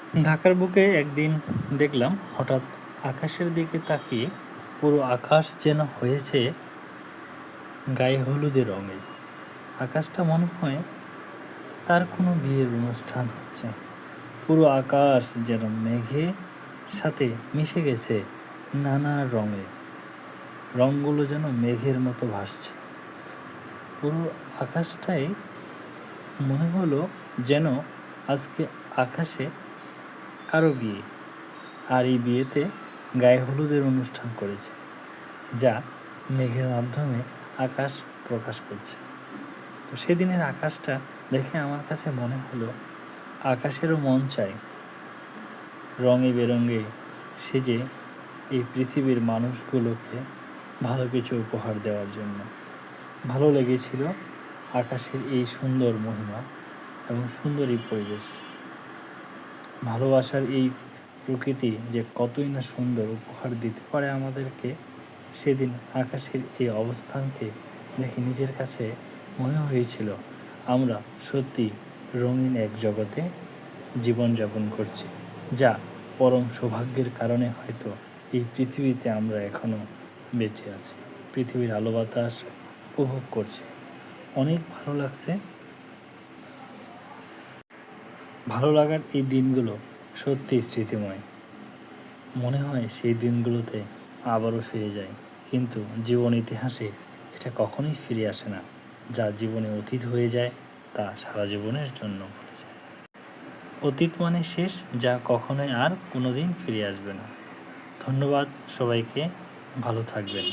ঢাকার বুকে একদিন দেখলাম হঠাৎ আকাশের দিকে তাকিয়ে পুরো আকাশ যেন হয়েছে গায়ে হলুদের রঙে। আকাশটা মনে হয় তার কোনো বিয়ের অনুষ্ঠান হচ্ছে। পুরো আকাশ যেন মেঘের সাথে মিশে গেছে নানা রঙে। রঙগুলো যেন মেঘের মতো ভাসছে। পুরো আকাশটাই মনে হলো যেন আজকে আকাশে কারো বিয়ে, আর এই বিয়েতে গায়ে হলুদের অনুষ্ঠান করেছে, যা মেঘের মাধ্যমে আকাশ প্রকাশ করছে। তো সেদিনের আকাশটা দেখে আমার কাছে মনে হলো আকাশেরও মন চায় রঙে বেরঙে সেজে এই পৃথিবীর মানুষগুলোকে ভালো কিছু উপহার দেওয়ার জন্য। ভালো লেগেছিল আকাশের এই সুন্দর মহিমা এবং সুন্দর এই পরিবেশ। ভালোবাসার এই প্রকৃতি যে কতই না সুন্দর উপহার দিতে পারে আমাদেরকে, সেদিন আকাশের এই অবস্থানকে দেখে নিজের কাছে মনে হয়েছিল আমরা সত্যি রঙিন এক জগতে জীবনযাপন করছি, যা পরম সৌভাগ্যের কারণে হয়তো এই পৃথিবীতে আমরা এখনও বেঁচে আছি, পৃথিবীর আলো বাতাস উপভোগ করছি। অনেক ভালো লাগছে। ভালো লাগার এই দিনগুলো সত্যিই স্মৃতিময়। মনে হয় সেই দিনগুলোতে আবারও ফিরে যায়, কিন্তু জীবন ইতিহাসে এটা কখনোই ফিরে আসে না। যা জীবনে অতীত হয়ে যায় তা সারা জীবনের জন্য বলে যায়। অতীত মানে শেষ, যা কখনোই আর কোনোদিন ফিরে আসবে না। ধন্যবাদ সবাইকে, ভালো থাকবেন।